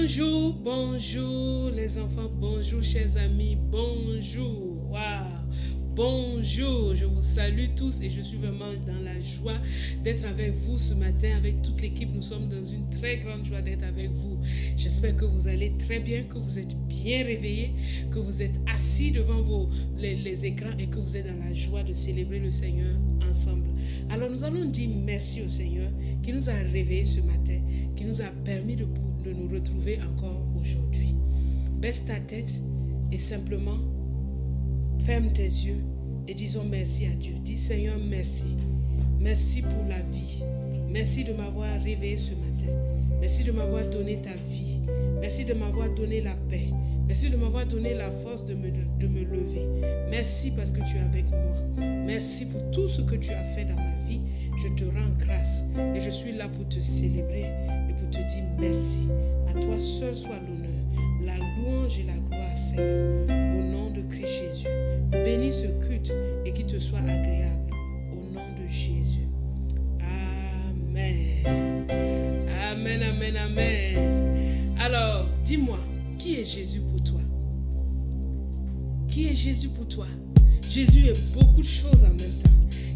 Bonjour, bonjour les enfants, bonjour chers amis, bonjour, waouh, bonjour, je vous salue tous et je suis vraiment dans la joie d'être avec vous ce matin, avec toute l'équipe, nous sommes dans une très grande joie d'être avec vous. J'espère que vous allez très bien, que vous êtes bien réveillés, que vous êtes assis devant les écrans et que vous êtes dans la joie de célébrer le Seigneur ensemble. Alors nous allons dire merci au Seigneur qui nous a réveillés ce matin, qui nous a permis de nous retrouver encore aujourd'hui. Baisse ta tête et simplement ferme tes yeux et disons merci à Dieu. Dis Seigneur merci. Merci pour la vie. Merci de m'avoir réveillé ce matin. Merci de m'avoir donné ta vie. Merci de m'avoir donné la paix. Merci de m'avoir donné la force de me lever. Merci parce que tu es avec moi. Merci pour tout ce que tu as fait dans ma vie. Je te rends grâce et je suis là pour te célébrer et pour te dire merci. À toi seul soit l'honneur, la louange et la gloire, Seigneur, au nom de Christ Jésus. Bénis ce culte et qu'il te soit agréable, au nom de Jésus. Amen. Amen, amen, amen. Alors, dis-moi, qui est Jésus pour toi? Qui est Jésus pour toi? Jésus est beaucoup de choses en même temps.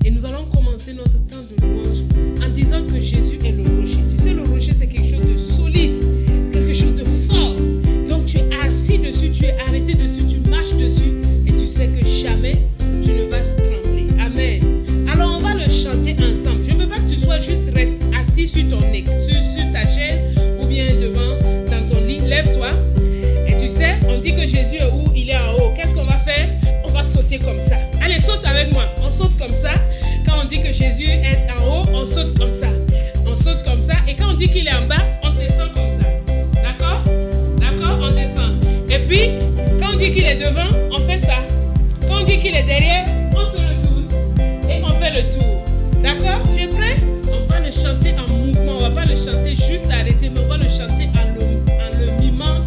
Et nous allons commencer notre temps de louange en disant que Jésus est le rocher. Tu sais, le rocher, c'est quelque chose de solide, quelque chose de fort. Donc, tu es assis dessus, tu es arrêté dessus, tu marches dessus et tu sais que jamais tu ne vas trembler. Amen. Alors, on va le chanter ensemble. Je ne veux pas que tu sois juste assis sur sur ta chaise ou bien dans ton lit. Lève-toi. Et tu sais, on dit que Jésus est où? Il est en haut. Qu'est-ce qu'on va faire? On va sauter comme ça. Allez, saute avec moi. On saute comme ça. Quand on dit que Jésus est en haut, on saute comme ça. On saute comme ça. Et quand on dit qu'il est en bas, on descend comme ça. D'accord? D'accord? On descend. Et puis, quand on dit qu'il est devant, on fait ça. Quand on dit qu'il est derrière, on se retourne. Et on fait le tour. D'accord? Tu es prêt? On va le chanter en mouvement. On ne va pas le chanter juste arrêté, mais on va le chanter en le mimant,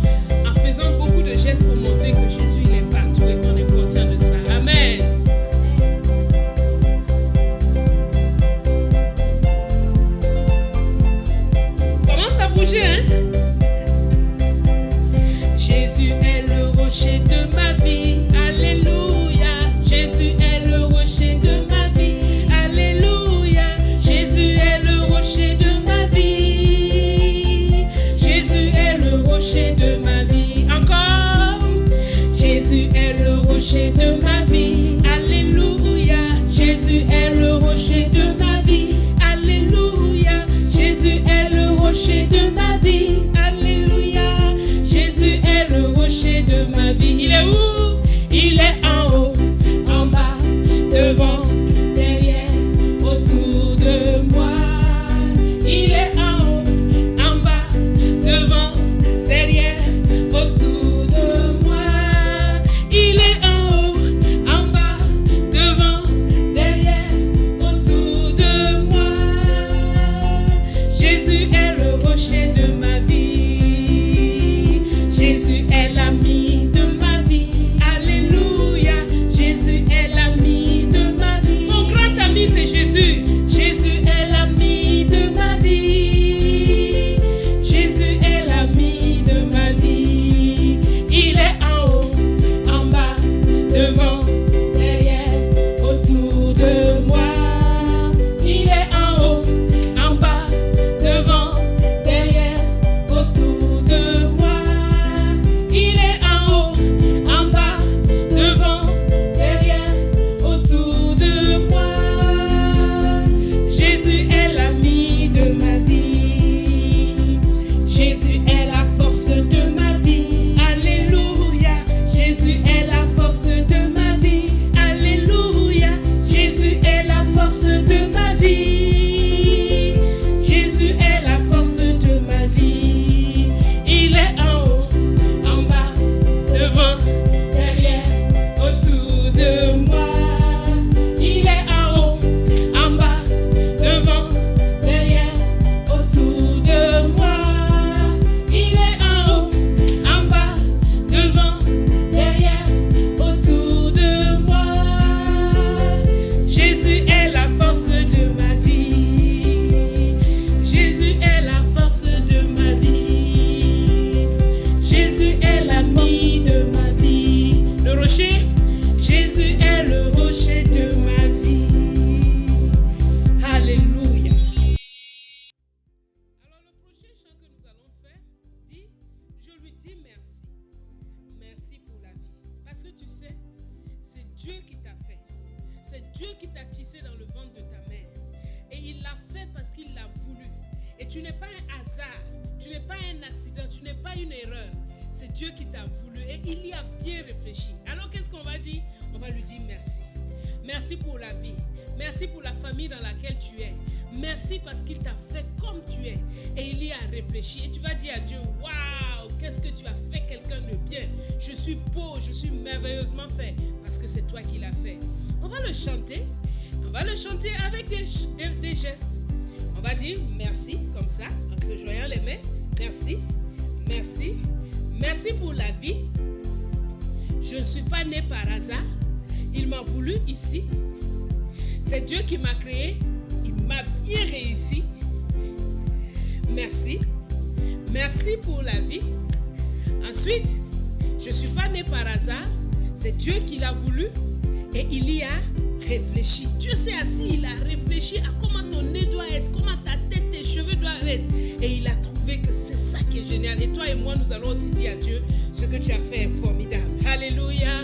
en faisant beaucoup de gestes pour montrer que Jésus il est partout et qu'on est conscient de ça. Amen. Commence à bouger, hein? Jésus est le rocher de ma vie. Alléluia. Jésus est le rocher de ma vie. Alléluia. Jésus est le rocher de ma vie. Jésus est le rocher de ma vie. Encore. Jésus est le rocher de ma vie. Alléluia. Jésus est le rocher de ma vie. Alléluia. Jésus est le rocher de ma vie. Alléluia. Jésus est le rocher de ma vie. Il est où? Il est en haut, en bas, devant, derrière, autour de moi. Il est en haut, en bas, devant, derrière, autour de moi. Il est en haut, en bas, devant, derrière, autour de moi. Jésus est le rocher de ma vie. Jésus est l'ami de ma vie. Alléluia. Jésus est l'ami de ma vie. Mon grand ami, c'est Jésus. Jésus est l'ami de ma vie. Jésus est l'ami de ma vie. Il est en haut, en bas, devant, derrière, autour de moi. Il est en haut, en bas, devant, derrière, autour de moi. Il est en haut, en bas, devant, derrière, autour de moi. Jésus est l'ami de ma vie. Jésus est la force de ma vie. Alléluia. Jésus est la force de ma vie. Alléluia. Jésus est la force de ma vie. Jésus est la force de ma vie. Il est en haut, en bas, devant, derrière, autour de moi. Il est en haut, en bas, devant, derrière, autour de moi. Il est en haut, en bas, devant, derrière, autour de moi. Jésus est la force de ma vie. Jésus est la force de ma vie. Dieu qui t'a fait. C'est Dieu qui t'a tissé dans le ventre de ta mère. Et il l'a fait parce qu'il l'a voulu. Et tu n'es pas un hasard, tu n'es pas un accident, tu n'es pas une erreur. C'est Dieu qui t'a voulu et il y a bien réfléchi. Alors qu'est-ce qu'on va dire? On va lui dire merci. Merci pour la vie. Merci pour la famille dans laquelle tu es. Merci parce qu'il t'a fait comme tu es. Et il y a réfléchi. Et tu vas dire à Dieu, waouh, qu'est-ce que tu as fait quelqu'un de bien. Je suis beau, je suis merveilleusement fait. Parce que c'est toi qui l'as fait. On va le chanter. On va le chanter avec des gestes. On va dire merci, comme ça, en se joignant les mains. Merci, merci, merci pour la vie. Je ne suis pas né par hasard. Il m'a voulu ici. C'est Dieu qui m'a créé. Il m'a bien réussi. Merci. Merci pour la vie. Ensuite, je ne suis pas né par hasard. C'est Dieu qui l'a voulu et il y a réfléchi. Dieu s'est assis, il a réfléchi à comment ton nez doit être, comment ta tête, tes cheveux doivent être. Et il a trouvé que c'est ça qui est génial. Et toi et moi, nous allons aussi dire à Dieu, ce que tu as fait est formidable. Alléluia.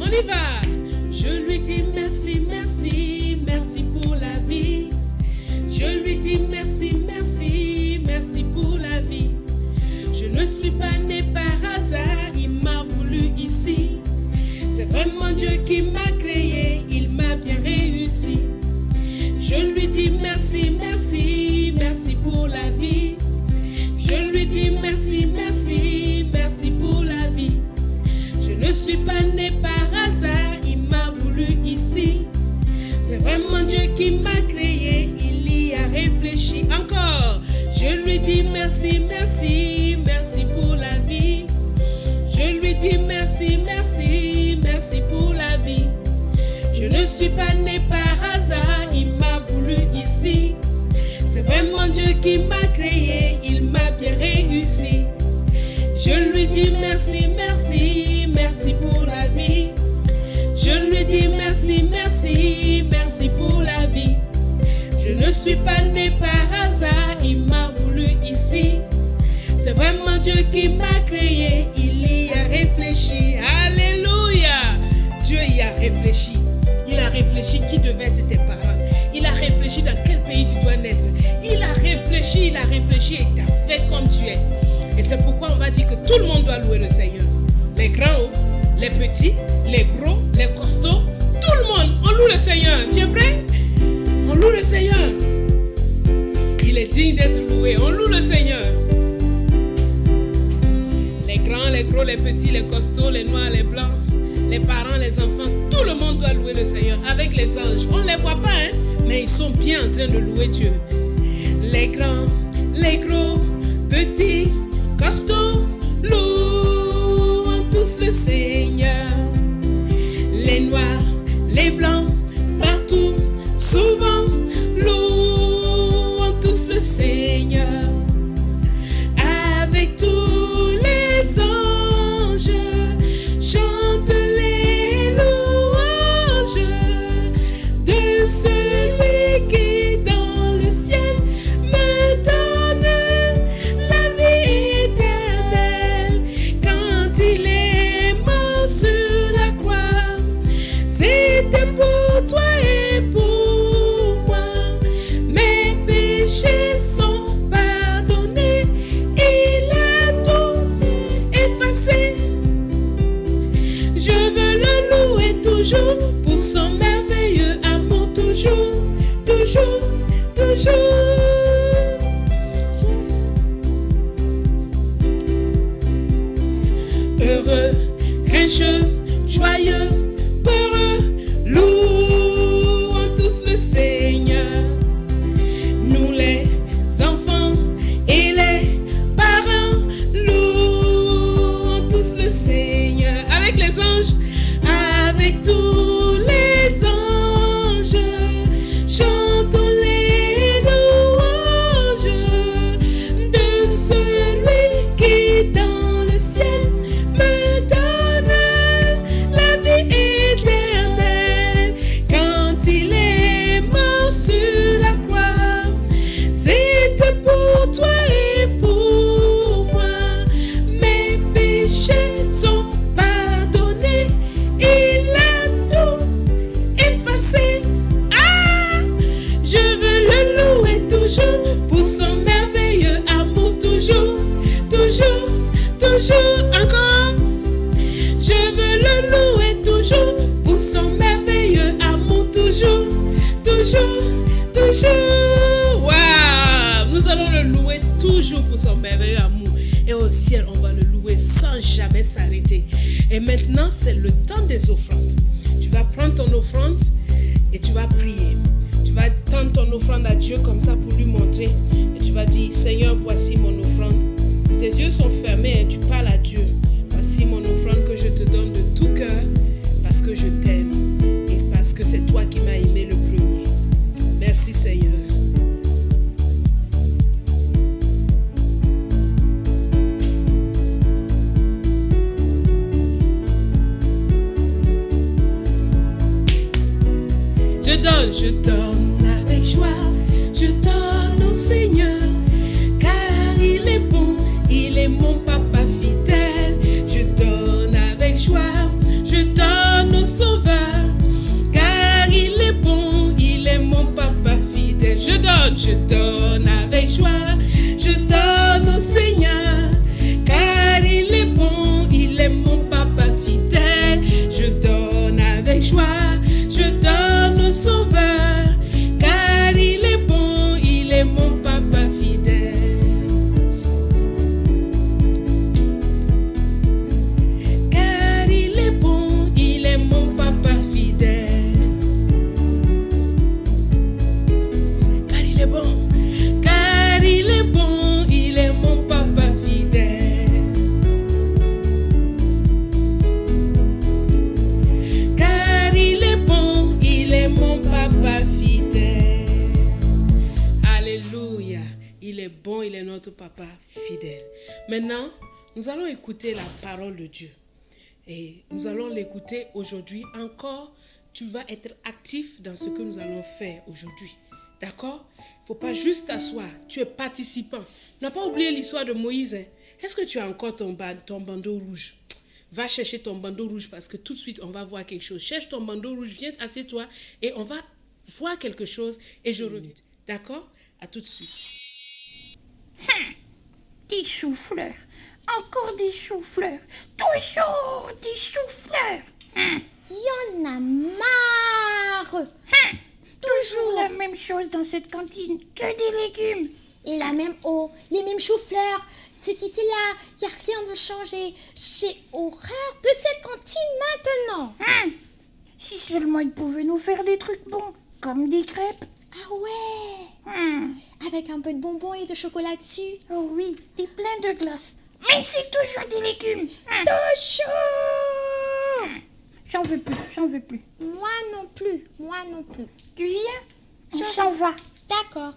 On y va. Je lui dis merci, merci, merci pour la vie. Je lui dis merci, merci, merci pour la vie. Je ne suis pas né par hasard, il m'a voulu ici. C'est vraiment Dieu qui m'a créé, il m'a bien réussi. Je lui dis merci, merci, merci pour la vie. Je lui dis merci, merci, merci pour la vie. Je ne suis pas né par hasard, il m'a voulu ici. C'est vraiment Dieu qui m'a créé, il y a réfléchi. Encore, je lui dis merci, merci, merci pour la vie. Je lui dis merci, merci, merci pour la vie. Je ne suis pas né par hasard, il m'a voulu ici. C'est vraiment Dieu qui m'a créé, il m'a bien réussi. Je lui dis merci, merci, merci pour la vie. Je lui dis merci, merci, merci pour la vie. Je ne suis pas né par hasard, il m'a voulu ici. C'est vraiment Dieu qui m'a créé, il y a réfléchi. Alléluia. Dieu y a réfléchi. Il a réfléchi qui devaient être tes parents. Il a réfléchi dans quel pays tu dois naître. Il a réfléchi et t'a fait comme tu es. Et c'est pourquoi on va dire que tout le monde doit louer le Seigneur. Les grands, les petits, les gros, les costauds, tout le monde, on loue le Seigneur. Tu es prêt? On loue le Seigneur. Il est digne d'être loué. On loue le Seigneur. Les grands, les gros, les petits, les costauds, les noirs, les blancs, les parents, les enfants, tout le monde doit louer le Seigneur avec les anges. On ne les voit pas, hein, mais ils sont bien en train de louer Dieu. Les grands, les gros, petits, costauds, louent tous le Seigneur. Les noirs, les blancs, partout, souvent, louent tous le Seigneur. Avec tous les anges, chante les louanges de celui qui dans le ciel me donne la vie éternelle. toujours, encore. Je veux le louer toujours pour son merveilleux amour, toujours, toujours, toujours. Waouh! Nous allons le louer toujours pour son merveilleux amour. Et au ciel, on va le louer sans jamais s'arrêter. Et maintenant, c'est le temps des offrandes. Tu vas prendre ton offrande et tu vas prier. Tu vas tendre ton offrande à Dieu comme ça pour lui montrer. Et tu vas dire, Seigneur, voici mon offrande. Tes yeux sont fermés et tu parles à Dieu. Voici mon offrande que je te donne de tout cœur parce que je t'aime et parce que c'est toi qui m'as aimé le premier. Merci Seigneur. Je donne avec joie, je donne au Seigneur, car il est bon, il est mon papa fidèle. Je donne avec joie, je donne au Sauveur, car il est bon, il est mon papa fidèle. Je donne avec joie, je donne au Seigneur, car il est bon, il est mon papa fidèle. Je donne avec joie, je donne au Sauveur. Papa fidèle. Maintenant, nous allons écouter la parole de Dieu. Et nous allons l'écouter aujourd'hui. Encore, tu vas être actif dans ce que nous allons faire aujourd'hui. D'accord? Il ne faut pas juste t'asseoir. Tu es participant. Tu n'as pas oublié l'histoire de Moïse. Hein? Est-ce que tu as encore ton bandeau rouge? Va chercher ton bandeau rouge parce que tout de suite, on va voir quelque chose. Cherche ton bandeau rouge, viens, assieds-toi et on va voir quelque chose et je reviens. D'accord? À tout de suite. Des choux-fleurs, encore des choux-fleurs, toujours des choux-fleurs. Il y en a marre. Toujours la même chose dans cette cantine, que des légumes. Et la même eau, les mêmes choux-fleurs. C'est là, il n'y a rien de changé. J'ai horreur de cette cantine maintenant. Si seulement ils pouvaient nous faire des trucs bons, comme des crêpes. Ah ouais. Avec un peu de bonbons et de chocolat dessus. Oh oui, et plein de glace. Mais c'est toujours des légumes. Toujours. J'en veux plus. Moi non plus. Tu viens? On s'en va. D'accord.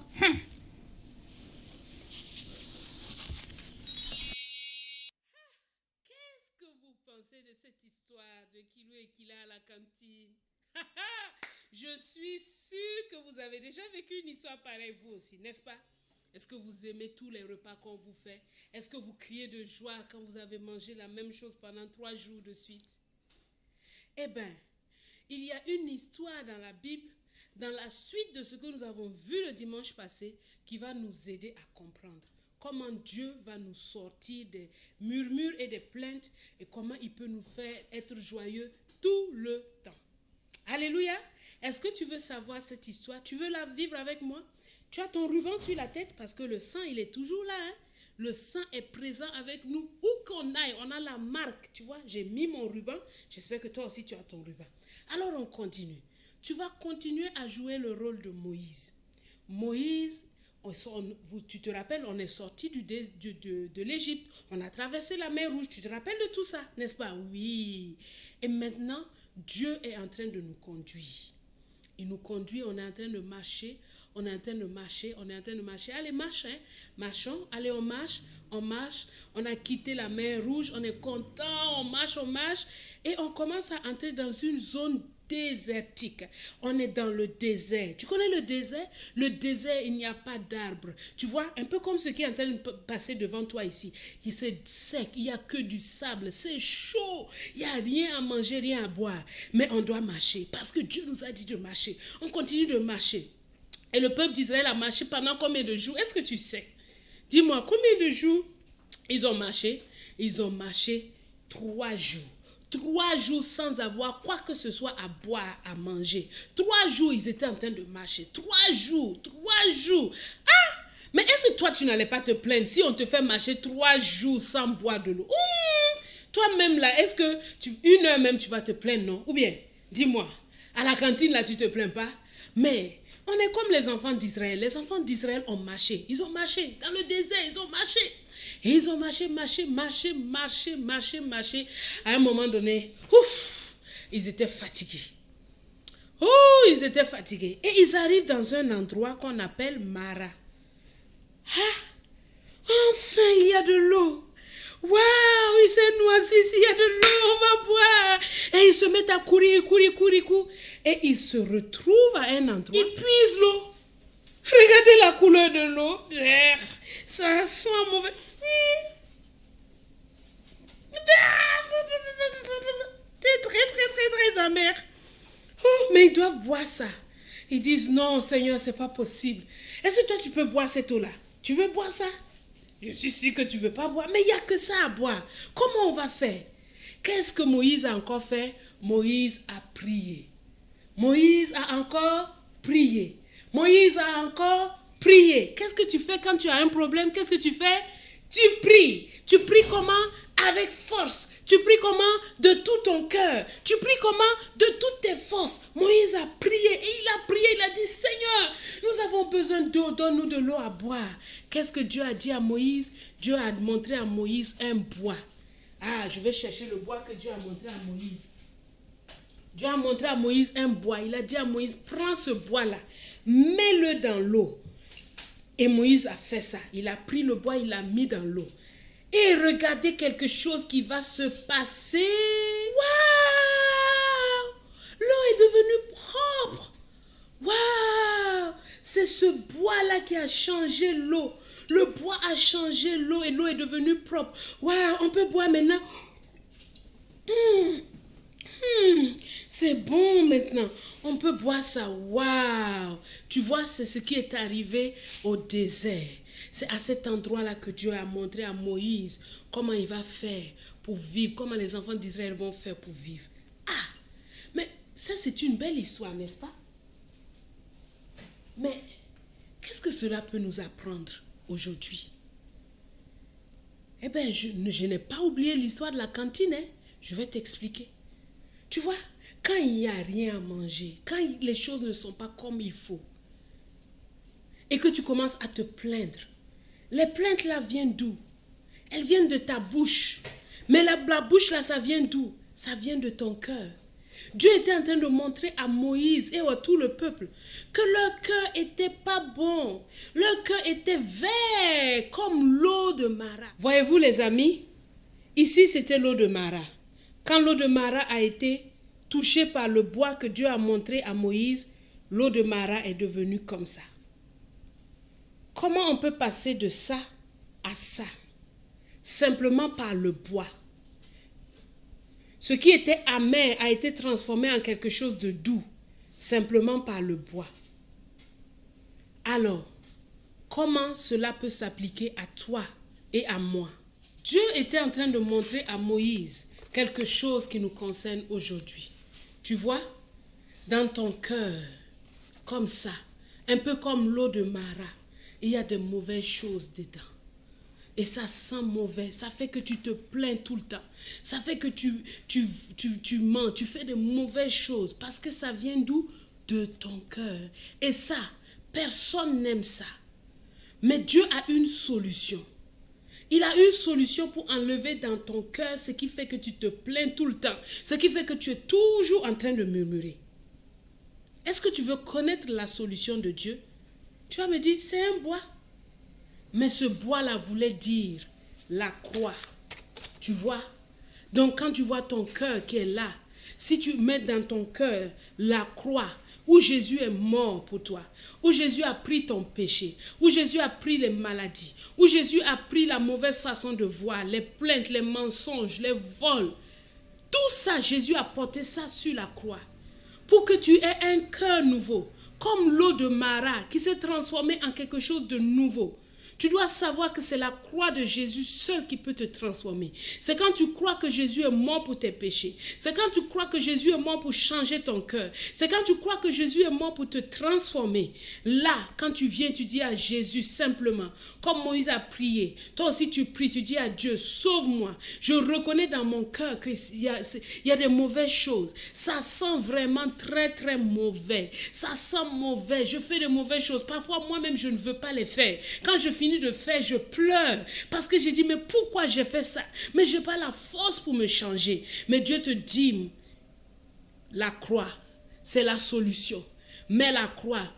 Qu'est-ce que vous pensez de cette histoire de Kilo et Kila à la cantine? Je suis sûre que vous avez déjà vécu une histoire pareille vous aussi, n'est-ce pas? Est-ce que vous aimez tous les repas qu'on vous fait? Est-ce que vous criez de joie quand vous avez mangé la même chose pendant 3 jours de suite? Eh bien, il y a une histoire dans la Bible, dans la suite de ce que nous avons vu le dimanche passé, qui va nous aider à comprendre comment Dieu va nous sortir des murmures et des plaintes et comment il peut nous faire être joyeux tout le temps. Alléluia! Est-ce que tu veux savoir cette histoire? Tu veux la vivre avec moi? Tu as ton ruban sur la tête parce que le sang, il est toujours là. Hein? Le sang est présent avec nous. Où qu'on aille, on a la marque. Tu vois, j'ai mis mon ruban. J'espère que toi aussi, tu as ton ruban. Alors, on continue. Tu vas continuer à jouer le rôle de Moïse. Moïse, tu te rappelles, on est sorti de l'Égypte. On a traversé la mer Rouge. Tu te rappelles de tout ça, n'est-ce pas? Oui. Et maintenant, Dieu est en train de nous conduire. Il nous conduit, on est en train de marcher, Allez, marche, hein? Marchons, allez, on marche, on a quitté la mer Rouge, on est content, on marche, et on commence à entrer dans une zone désertique. On est dans le désert. Tu connais le désert? Le désert, il n'y a pas d'arbres. Tu vois, un peu comme ce qui est en train de passer devant toi ici. C'est sec, il n'y a que du sable, c'est chaud, il n'y a rien à manger, rien à boire. Mais on doit marcher parce que Dieu nous a dit de marcher. On continue de marcher. Et le peuple d'Israël a marché pendant combien de jours? Est-ce que tu sais? Dis-moi, combien de jours ils ont marché? Ils ont marché 3 jours. 3 jours sans avoir quoi que ce soit à boire, à manger. 3 jours, ils étaient en train de marcher. 3 jours, 3 jours. Ah! Mais est-ce que toi, tu n'allais pas te plaindre si on te fait marcher 3 jours sans boire de l'eau? Toi-même là, est-ce que 1 heure même, tu vas te plaindre, non? Ou bien, dis-moi, à la cantine là, tu te plains pas? Mais on est comme les enfants d'Israël. Les enfants d'Israël ont marché. Ils ont marché dans le désert, ils ont marché. Et ils ont marché. À un moment donné, ouf, ils étaient fatigués. Oh, ils étaient fatigués. Et ils arrivent dans un endroit qu'on appelle Mara. Ah, enfin, il y a de l'eau. Waouh, il s'est noisé, il y a de l'eau, on va boire. Et ils se mettent à courir. Et ils se retrouvent à un endroit. Ils puisent l'eau. Regardez la couleur de l'eau. Ça sent mauvais. C'est très amer. Oh, mais ils doivent boire ça. Ils disent non, Seigneur, c'est pas possible. Est-ce que toi, tu peux boire cette eau-là? Tu veux boire ça? Je suis sûr que tu ne veux pas boire, mais il n'y a que ça à boire. Comment on va faire? Qu'est-ce que Moïse a encore fait? Moïse a prié. Moïse a encore prié. Qu'est-ce que tu fais quand tu as un problème? Qu'est-ce que tu fais? Tu pries. Tu pries comment? Avec force. Tu pries comment? De tout ton cœur. Tu pries comment? De toutes tes forces. Moïse a prié et il a dit, Seigneur, nous avons besoin d'eau, donne-nous de l'eau à boire. Qu'est-ce que Dieu a dit à Moïse? Dieu a montré à Moïse un bois. Ah, je vais chercher le bois que Dieu a montré à Moïse. Dieu a montré à Moïse un bois. Il a dit à Moïse, prends ce bois-là, mets-le dans l'eau. Et Moïse a fait ça. Il a pris le bois, il l'a mis dans l'eau. Et regardez quelque chose qui va se passer. Waouh! L'eau est devenue propre. Waouh! C'est ce bois-là qui a changé l'eau. Le bois a changé l'eau et l'eau est devenue propre. Waouh! On peut boire maintenant. C'est bon maintenant. On peut boire ça. Waouh! Tu vois, c'est ce qui est arrivé au désert. C'est à cet endroit-là que Dieu a montré à Moïse comment il va faire pour vivre, comment les enfants d'Israël vont faire pour vivre. Ah! Mais ça, c'est une belle histoire, n'est-ce pas? Mais qu'est-ce que cela peut nous apprendre aujourd'hui? Eh bien, je n'ai pas oublié l'histoire de la cantine. Je vais t'expliquer. Tu vois, quand il n'y a rien à manger, quand les choses ne sont pas comme il faut, et que tu commences à te plaindre, les plaintes là viennent d'où? Elles viennent de ta bouche. Mais la bouche là, ça vient d'où? Ça vient de ton cœur. Dieu était en train de montrer à Moïse et à tout le peuple que leur cœur était pas bon. Leur cœur était vert comme l'eau de Mara. Voyez-vous les amis? Ici c'était l'eau de Mara. Quand l'eau de Mara a été touchée par le bois que Dieu a montré à Moïse, l'eau de Mara est devenue comme ça. Comment on peut passer de ça à ça? Simplement par le bois. Ce qui était amer a été transformé en quelque chose de doux, simplement par le bois. Alors, comment cela peut s'appliquer à toi et à moi? Dieu était en train de montrer à Moïse quelque chose qui nous concerne aujourd'hui. Tu vois, dans ton cœur, comme ça, un peu comme l'eau de Mara, il y a de mauvaises choses dedans. Et ça sent mauvais. Ça fait que tu te plains tout le temps. Ça fait que tu mens. Tu fais de mauvaises choses. Parce que ça vient d'où? De ton cœur. Et ça, personne n'aime ça. Mais Dieu a une solution. Il a une solution pour enlever dans ton cœur ce qui fait que tu te plains tout le temps. Ce qui fait que tu es toujours en train de murmurer. Est-ce que tu veux connaître la solution de Dieu? Tu vas me dire, c'est un bois. Mais ce bois-là voulait dire la croix. Tu vois? Donc quand tu vois ton cœur qui est là, si tu mets dans ton cœur la croix, où Jésus est mort pour toi, où Jésus a pris ton péché, où Jésus a pris les maladies, où Jésus a pris la mauvaise façon de voir, les plaintes, les mensonges, les vols, tout ça, Jésus a porté ça sur la croix. Pour que tu aies un cœur nouveau, comme l'eau de Mara qui s'est transformée en quelque chose de nouveau. Tu dois savoir que c'est la croix de Jésus seul qui peut te transformer. C'est quand tu crois que Jésus est mort pour tes péchés. C'est quand tu crois que Jésus est mort pour changer ton cœur. C'est quand tu crois que Jésus est mort pour te transformer. Là, quand tu viens, tu dis à Jésus simplement, comme Moïse a prié. Toi aussi tu pries, tu dis à Dieu, sauve-moi. Je reconnais dans mon cœur qu'il y a des mauvaises choses. Ça sent vraiment très très mauvais. Ça sent mauvais. Je fais de mauvaises choses. Parfois moi-même je ne veux pas les faire. Quand je finis de faire, je pleure parce que je dis mais pourquoi j'ai fait ça? Mais je n'ai pas la force pour me changer. Mais Dieu te dit, la croix, c'est la solution. Mets la croix,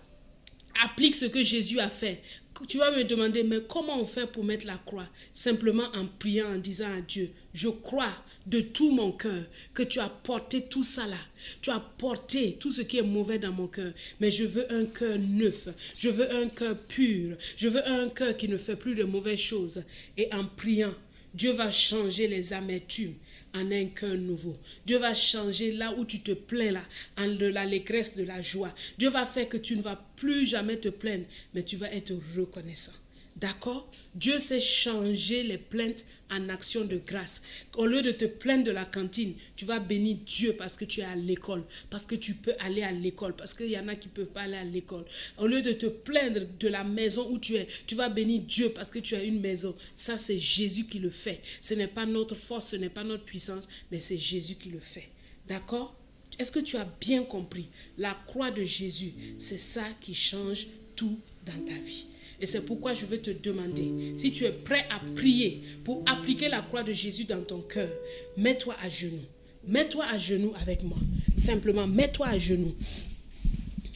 applique ce que Jésus a fait. Tu vas me demander, mais comment on fait pour mettre la croix? Simplement en priant, en disant à Dieu, je crois de tout mon cœur que tu as porté tout ça là. Tu as porté tout ce qui est mauvais dans mon cœur. Mais je veux un cœur neuf. Je veux un cœur pur. Je veux un cœur qui ne fait plus de mauvaises choses. Et en priant, Dieu va changer les amertumes en un cœur nouveau. Dieu va changer là où tu te plains là, en de l'allégresse, de la joie. Dieu va faire que tu ne vas plus jamais te plaindre, mais tu vas être reconnaissant. D'accord? Dieu sait changer les plaintes en action de grâce. Au lieu de te plaindre de la cantine, tu vas bénir Dieu parce que tu es à l'école, parce que tu peux aller à l'école, parce qu'il y en a qui ne peuvent pas aller à l'école. Au lieu de te plaindre de la maison où tu es, tu vas bénir Dieu parce que tu as une maison. Ça, c'est Jésus qui le fait. Ce n'est pas notre force, ce n'est pas notre puissance, mais c'est Jésus qui le fait. D'accord? Est-ce que tu as bien compris? La croix de Jésus, c'est ça qui change tout dans ta vie. Et c'est pourquoi je veux te demander, si tu es prêt à prier pour appliquer la croix de Jésus dans ton cœur, mets-toi à genoux. Mets-toi à genoux avec moi. Simplement, mets-toi à genoux.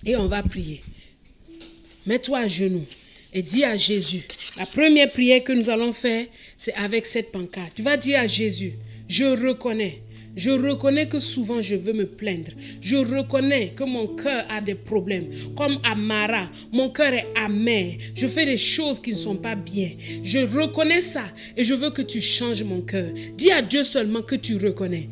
Et on va prier. Mets-toi à genoux et dis à Jésus. La première prière que nous allons faire, c'est avec cette pancarte. Tu vas dire à Jésus, je reconnais. Je reconnais que souvent je veux me plaindre. Je reconnais que mon cœur a des problèmes. Comme Amara, mon cœur est amer. Je fais des choses qui ne sont pas bien. Je reconnais ça et je veux que tu changes mon cœur. Dis à Dieu seulement que tu reconnais.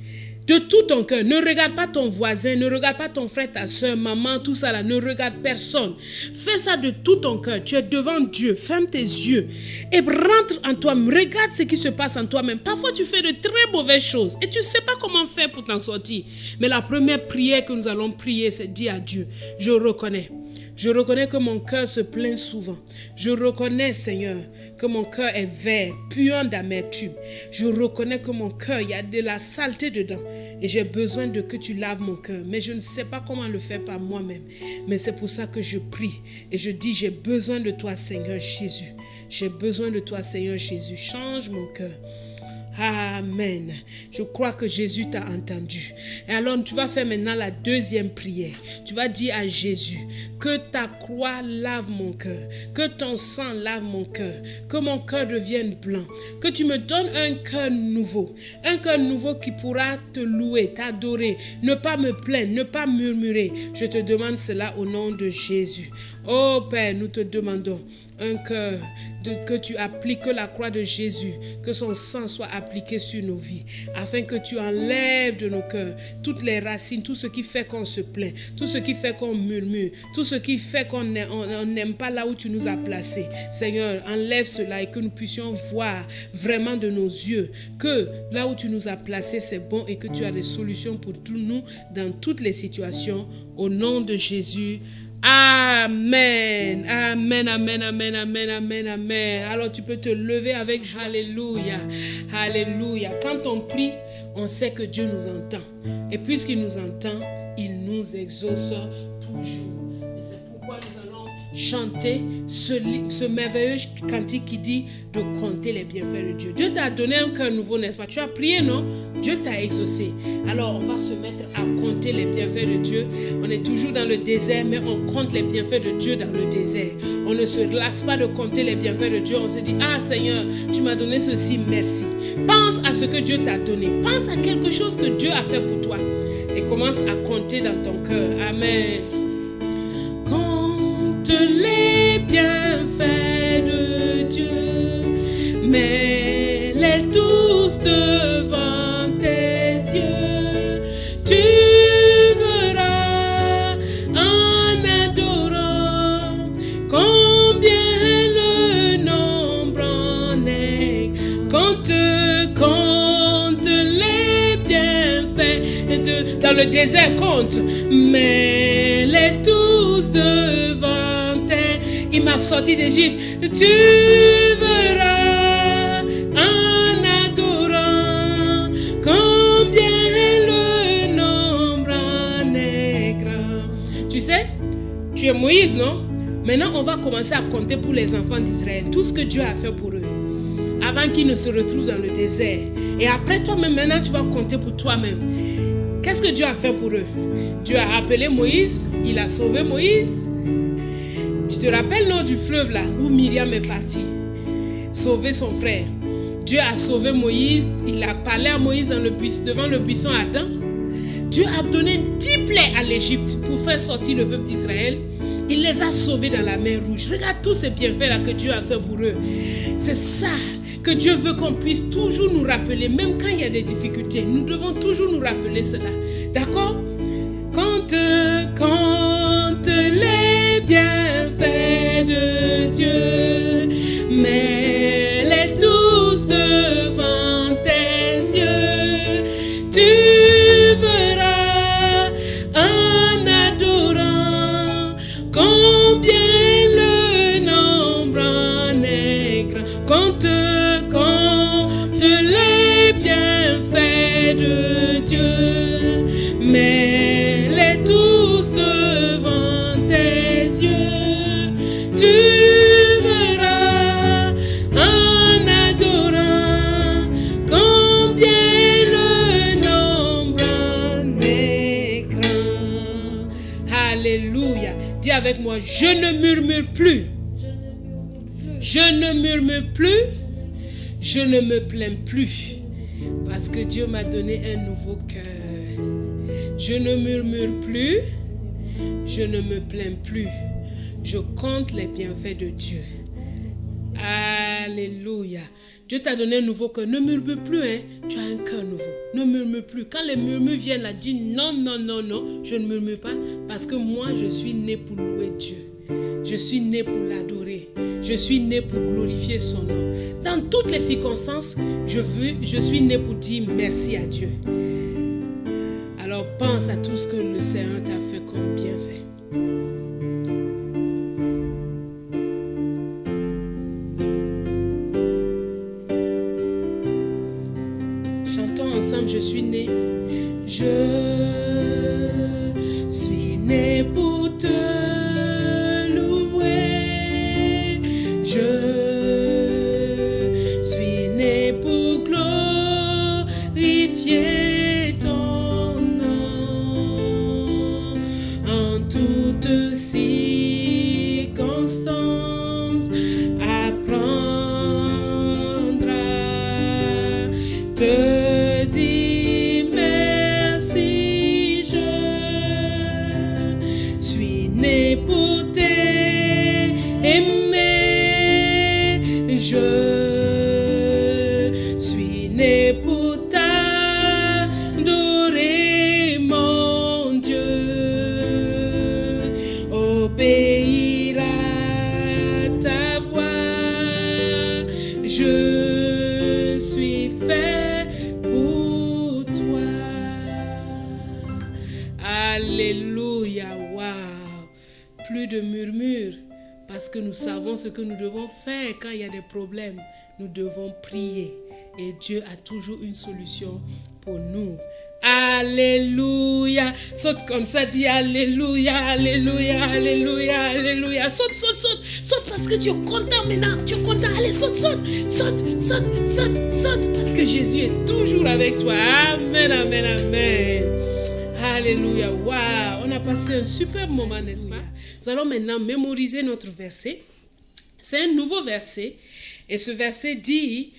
De tout ton cœur, ne regarde pas ton voisin, ne regarde pas ton frère, ta soeur, maman, tout ça là, ne regarde personne. Fais ça de tout ton cœur, tu es devant Dieu, ferme tes yeux et rentre en toi-même, regarde ce qui se passe en toi-même. Parfois tu fais de très mauvaises choses et tu ne sais pas comment faire pour t'en sortir. Mais la première prière que nous allons prier, c'est dire à Dieu, je reconnais. Je reconnais que mon cœur se plaint souvent. Je reconnais, Seigneur, que mon cœur est vert, puant d'amertume. Je reconnais que mon cœur, il y a de la saleté dedans. Et j'ai besoin de que tu laves mon cœur. Mais je ne sais pas comment le faire par moi-même. Mais c'est pour ça que je prie. Et je dis, j'ai besoin de toi, Seigneur Jésus. J'ai besoin de toi, Seigneur Jésus. Change mon cœur. Amen. Je crois que Jésus t'a entendu. Et alors, tu vas faire maintenant la deuxième prière. Tu vas dire à Jésus que ta croix lave mon cœur, que ton sang lave mon cœur, que mon cœur devienne blanc, que tu me donnes un cœur nouveau qui pourra te louer, t'adorer, ne pas me plaindre, ne pas murmurer. Je te demande cela au nom de Jésus. Oh Père, nous te demandons un cœur, que tu appliques la croix de Jésus, que son sang soit appliqué sur nos vies, afin que tu enlèves de nos cœurs toutes les racines, tout ce qui fait qu'on se plaint, tout ce qui fait qu'on murmure, tout ce qui fait qu'on n'aime pas là où tu nous as placés. Seigneur, enlève cela et que nous puissions voir vraiment de nos yeux que là où tu nous as placés, c'est bon et que tu as des solutions pour tous nous dans toutes les situations. Au nom de Jésus. Amen, amen, amen, amen, amen, amen, amen. Alors tu peux te lever avec joie. Alléluia, alléluia. Quand on prie, on sait que Dieu nous entend. Et puisqu'il nous entend, il nous exauce toujours. Et c'est pourquoi nous allons chanter ce merveilleux cantique qui dit de compter les bienfaits de Dieu. Dieu t'a donné un cœur nouveau, n'est-ce pas? Tu as prié, non? Dieu t'a exaucé. Alors on va se mettre à compter les bienfaits de Dieu. On est toujours dans le désert, mais on compte les bienfaits de Dieu dans le désert. On ne se lasse pas de compter les bienfaits de Dieu. On se dit, ah Seigneur, tu m'as donné ceci, merci. Pense à ce que Dieu t'a donné. Pense à quelque chose que Dieu a fait pour toi. Et commence à compter dans ton cœur. Amen. Compte les bienfaits de Dieu, mets-les tous devant tes yeux. Tu verras en adorant combien le nom compte les bienfaits dans le désert, compte, mets-les tous devant tes. Il m'a sorti d'Égypte, tu verras en adorant combien le nombre en est grand. Tu sais, tu es Moïse, non? Maintenant, on va commencer à compter pour les enfants d'Israël, tout ce que Dieu a fait pour eux, avant qu'ils ne se retrouvent dans le désert. Et après toi-même, maintenant, tu vas compter pour toi-même. Qu'est-ce que Dieu a fait pour eux? Dieu a appelé Moïse, il a sauvé Moïse. Tu te rappelles, non, du fleuve là, où Myriam est partie, sauver son frère. Dieu a sauvé Moïse, il a parlé à Moïse devant le buisson ardent. Dieu a donné 10 plaies à l'Égypte pour faire sortir le peuple d'Israël. Il les a sauvés dans la mer Rouge. Regarde tous ces bienfaits-là que Dieu a fait pour eux. C'est ça que Dieu veut qu'on puisse toujours nous rappeler, même quand il y a des difficultés. Nous devons toujours nous rappeler cela. D'accord? Compte les bienfaits de Dieu, mets-les tous devant tes yeux. Tu verras en adorant combien le nombre en est grand. Compte les bienfaits de Dieu, mets-les tous devant tes yeux. Tu verras en adorant combien le nombre en est grand. Alléluia. Dis avec moi, je ne murmure plus. Je ne murmure plus. Je ne me plains plus. Parce que Dieu m'a donné un nouveau cœur. Je ne murmure plus. Je ne me plains plus. Je compte les bienfaits de Dieu. Alléluia. Dieu t'a donné un nouveau cœur. Ne murmure plus, hein. Tu as un cœur nouveau. Ne murmure plus. Quand les murmures viennent là, dis non, non, non, non. Je ne murmure pas parce que moi, je suis né pour louer Dieu. Je suis né pour l'adorer. Je suis né pour glorifier son nom. Dans toutes les circonstances, je suis né pour dire merci à Dieu. Alors pense à tout ce que le Seigneur t'a fait comme bienfait. Chantons ensemble, je suis né. Je suis né pour te louer. Je suis né pour glorifier ton nom. En toutes circonstances, apprendre à te dire merci. Je suis né pour t'aimer. Je suis né pour t'adorer, mon Dieu. Obéir à ta voix. Je suis fait pour toi. Alléluia, waouh. Plus de murmures. Parce que nous savons ce que nous devons faire quand il y a des problèmes. Nous devons prier. Et Dieu a toujours une solution pour nous. Alléluia. Saute comme ça, dis Alléluia, Alléluia, Alléluia, Alléluia. Saute, saute, saute. Saute parce que tu es content maintenant. Tu es content. Allez, saute, saute. Saute, saute, saute, saute. Parce que Jésus est toujours avec toi. Amen, amen, amen. Alléluia. Waouh. On a passé un super moment, n'est-ce pas? Nous allons maintenant mémoriser notre verset. C'est un nouveau verset. Et ce verset dit,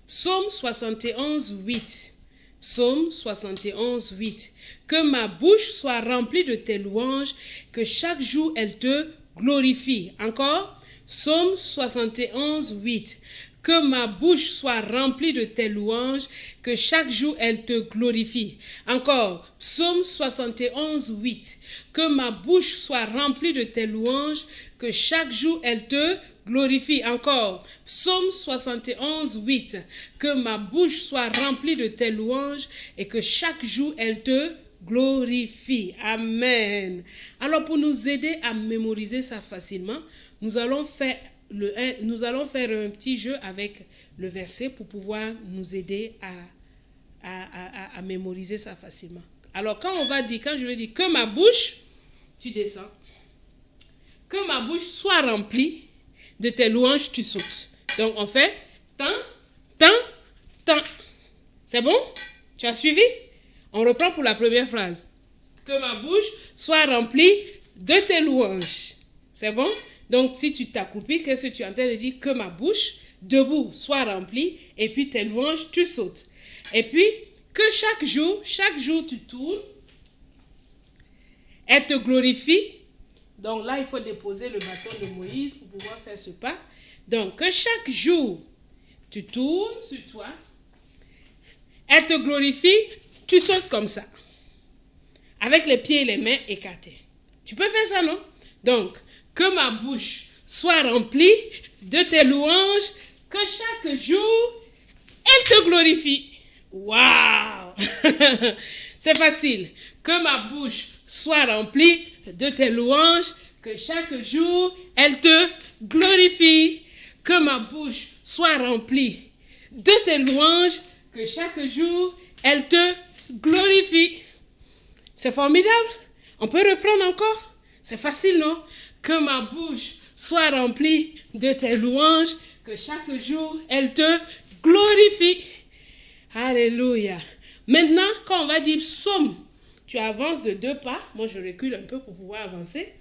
Psaume 71, 8. Psaume 71, 8. Que ma bouche soit remplie de tes louanges, que chaque jour elle te glorifie. Encore, Psaume 71, 8. Que ma bouche soit remplie de tes louanges, que chaque jour elle te glorifie. Encore, Psaume 71, 8. Que ma bouche soit remplie de tes louanges, que chaque jour elle te glorifie. Encore, Psaume 71, 8. Que ma bouche soit remplie de tes louanges et que chaque jour elle te glorifie. Amen. Alors pour nous aider à mémoriser ça facilement, nous allons faire un petit jeu avec le verset pour pouvoir nous aider à mémoriser ça facilement. Alors quand je vais dire que ma bouche, tu descends, que ma bouche soit remplie de tes louanges, tu sautes. Donc on fait tant, tant, tant. C'est bon? Tu as suivi? On reprend pour la première phrase. Que ma bouche soit remplie de tes louanges. C'est bon? Donc, si tu t'accroupis, qu'est-ce que tu es en train de dire? Que ma bouche, debout, soit remplie, et puis tes louanges, tu sautes. Et puis, que chaque jour, tu tournes, elle te glorifie. Donc là, il faut déposer le bâton de Moïse pour pouvoir faire ce pas. Donc, que chaque jour, tu tournes sur toi, elle te glorifie, tu sautes comme ça, avec les pieds et les mains écartés. Tu peux faire ça, non? Donc, que ma bouche soit remplie de tes louanges, que chaque jour, elle te glorifie. Waouh! C'est facile. Que ma bouche soit remplie de tes louanges, que chaque jour, elle te glorifie. Que ma bouche soit remplie de tes louanges, que chaque jour, elle te glorifie. C'est formidable. On peut reprendre encore. C'est facile, non? Que ma bouche soit remplie de tes louanges, que chaque jour, elle te glorifie. Alléluia. Maintenant, quand on va dire psaume, tu avances de 2 pas. Moi, je recule un peu pour pouvoir avancer.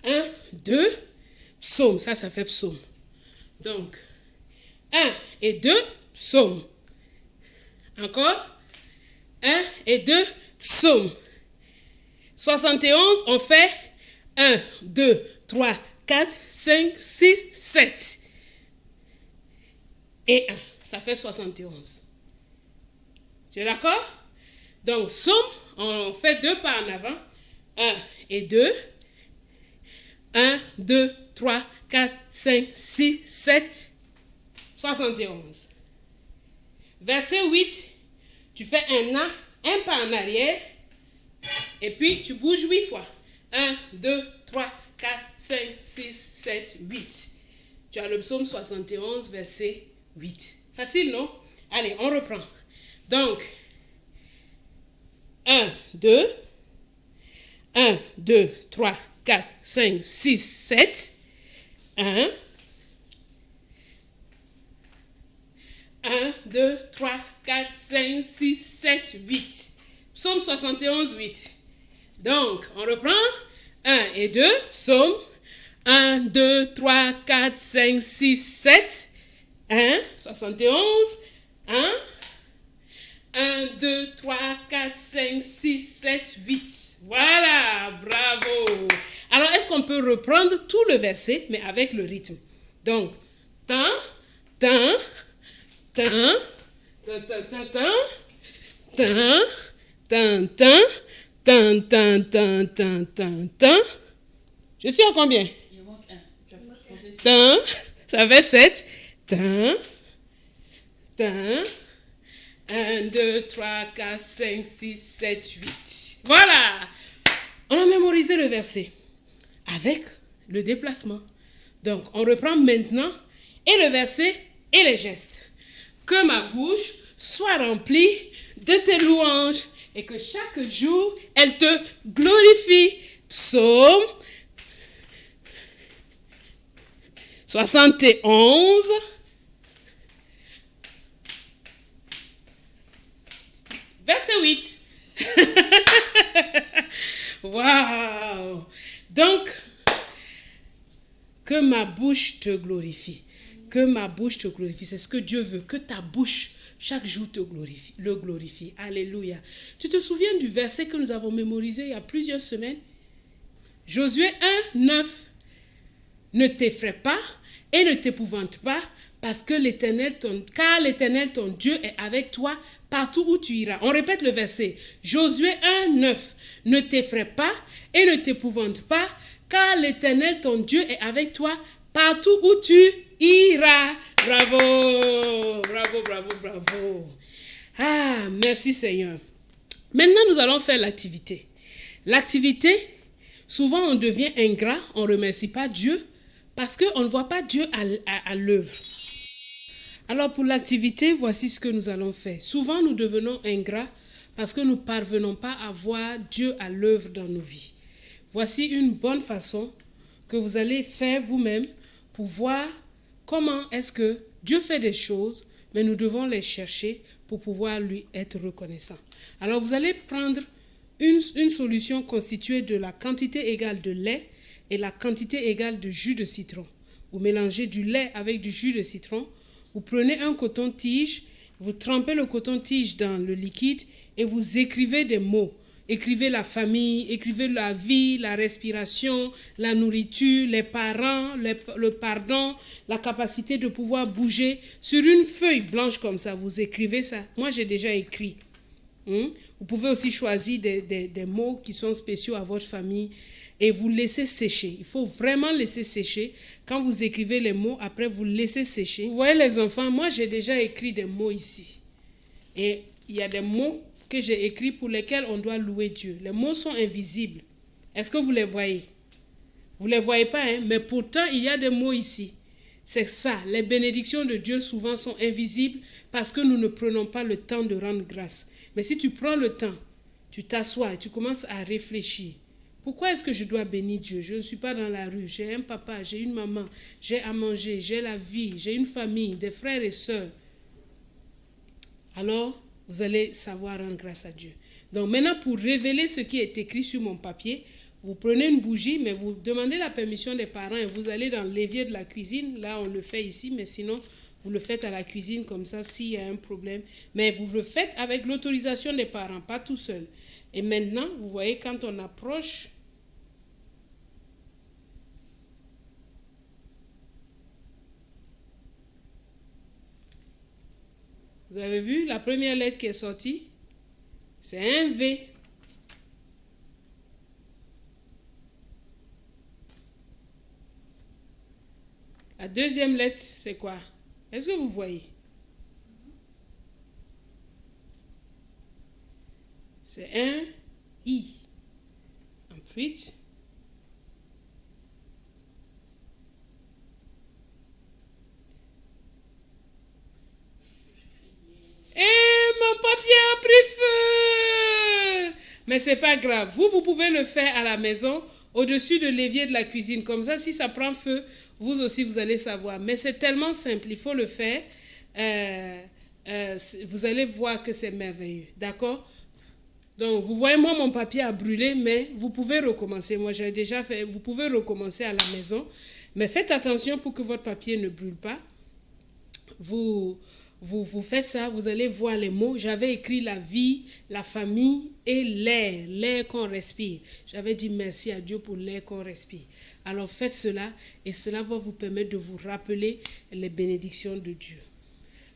1, 2, psaume. Ça fait psaume. Donc, 1 et 2, psaume. Encore. 1 et 2, psaume. 71, on fait 1, 2, 3, 4, 5, 6, 7. Et 1. Ça fait 71. Tu es d'accord? Donc, psaume, on fait 2 pas en avant. 1 et 2. 1, 2, 3, 4, 5, 6, 7, 71. Verset 8, tu fais un pas en arrière. Et puis, tu bouges 8 fois. 1, 2, 3, 4, 5, 6, 7, 8. Tu as le psaume 71, verset 8. Facile, non? Allez, on reprend. Donc, 1, 2, 3, 4, 5, 6, 7. 1, 2, 3, 4, 5, 6, 7, 8. Psaume 71, 8. Donc, on reprend. 1 et 2, psaume. 1, 2, 3, 4, 5, 6, 7. 1, 71. 1, 2, 3, 4, 5, 6, 7, 8. Voilà, bravo. Alors, est-ce qu'on peut reprendre tout le verset, mais avec le rythme? Donc, tan, tan, tan, tan, tan, tan, tan, tan, tan, tan, tan, tan, tan, tan, tan. Je suis à combien? Il manque 1. Tan, ça fait 7. Tan, tan. 1, 2, 3, 4, 5, 6, 7, 8. Voilà. On a mémorisé le verset avec le déplacement. Donc, on reprend maintenant et le verset et les gestes. Que ma bouche soit remplie de tes louanges et que chaque jour, elle te glorifie. Psaume 71. Verset 8. Waouh! Donc, que ma bouche te glorifie. Que ma bouche te glorifie. C'est ce que Dieu veut. Que ta bouche, chaque jour, te glorifie, le glorifie. Alléluia. Tu te souviens du verset que nous avons mémorisé il y a plusieurs semaines? Josué 1, 9. Ne t'effraie pas et ne t'épouvante pas, parce que l'Éternel, ton Dieu est avec toi partout où tu iras. On répète le verset. Josué 1, 9. Ne t'effraie pas et ne t'épouvante pas, car l'Éternel, ton Dieu, est avec toi partout où tu iras. Bravo, bravo, bravo, bravo. Ah, merci Seigneur. Maintenant, nous allons faire l'activité. L'activité, souvent on devient ingrat, on ne remercie pas Dieu parce qu'on ne voit pas Dieu à l'œuvre. Alors pour l'activité, voici ce que nous allons faire. Souvent nous devenons ingrats parce que nous ne parvenons pas à voir Dieu à l'œuvre dans nos vies. Voici une bonne façon que vous allez faire vous-même pour voir comment est-ce que Dieu fait des choses, mais nous devons les chercher pour pouvoir lui être reconnaissant. Alors vous allez prendre une solution constituée de la quantité égale de lait et la quantité égale de jus de citron. Vous mélangez du lait avec du jus de citron. Vous prenez un coton-tige, vous trempez le coton-tige dans le liquide et vous écrivez des mots. Écrivez la famille, écrivez la vie, la respiration, la nourriture, les parents, le pardon, la capacité de pouvoir bouger. Sur une feuille blanche comme ça, vous écrivez ça. Moi, j'ai déjà écrit. Vous pouvez aussi choisir des mots qui sont spéciaux à votre famille et vous laissez sécher. Il faut vraiment laisser sécher. Quand vous écrivez les mots, après vous laissez sécher. Vous voyez les enfants, moi j'ai déjà écrit des mots ici. Et il y a des mots que j'ai écrits pour lesquels on doit louer Dieu. Les mots sont invisibles. Est-ce que vous les voyez? Vous ne les voyez pas, hein? Mais pourtant il y a des mots ici. C'est ça, les bénédictions de Dieu souvent sont invisibles parce que nous ne prenons pas le temps de rendre grâce. Mais si tu prends le temps, tu t'assois et tu commences à réfléchir. Pourquoi est-ce que je dois bénir Dieu? Je ne suis pas dans la rue, j'ai un papa, j'ai une maman, j'ai à manger, j'ai la vie, j'ai une famille, des frères et sœurs. Alors, vous allez savoir rendre grâce à Dieu. Donc maintenant, pour révéler ce qui est écrit sur mon papier, vous prenez une bougie, mais vous demandez la permission des parents et vous allez dans l'évier de la cuisine. Là, on le fait ici, mais sinon, vous le faites à la cuisine comme ça s'il y a un problème. Mais vous le faites avec l'autorisation des parents, pas tout seul. Et maintenant, vous voyez, quand on approche, vous avez vu la première lettre qui est sortie? C'est un V. La deuxième lettre, c'est quoi? Est-ce que vous voyez? C'est un I. Ensuite, mon papier a pris feu! Mais c'est pas grave. Vous pouvez le faire à la maison, au-dessus de l'évier de la cuisine. Comme ça, si ça prend feu, vous aussi, vous allez savoir. Mais c'est tellement simple, il faut le faire. Vous allez voir que c'est merveilleux. D'accord? Donc, vous voyez, moi, mon papier a brûlé, mais vous pouvez recommencer. Moi, j'ai déjà fait. Vous pouvez recommencer à la maison. Mais faites attention pour que votre papier ne brûle pas. Vous faites ça, vous allez voir les mots. J'avais écrit la vie, la famille et l'air qu'on respire. J'avais dit merci à Dieu pour l'air qu'on respire. Alors faites cela et cela va vous permettre de vous rappeler les bénédictions de Dieu.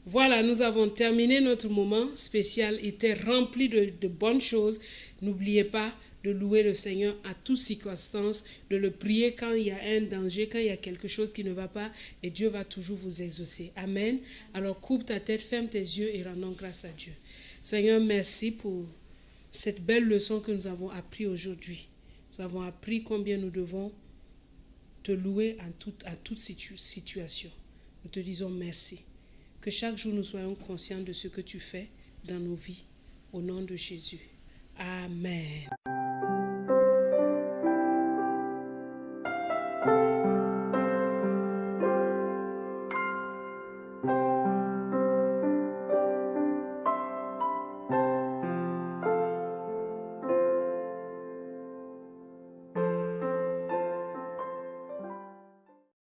Voilà, nous avons terminé notre moment spécial. Il était rempli de bonnes choses. N'oubliez pas de louer le Seigneur à toutes circonstances, de le prier quand il y a un danger, quand il y a quelque chose qui ne va pas, et Dieu va toujours vous exaucer. Amen. Alors coupe ta tête, ferme tes yeux et rendons grâce à Dieu. Seigneur, merci pour cette belle leçon que nous avons appris aujourd'hui. Nous avons appris combien nous devons te louer à toute situation. Nous te disons merci. Que chaque jour nous soyons conscients de ce que tu fais dans nos vies. Au nom de Jésus. Amen.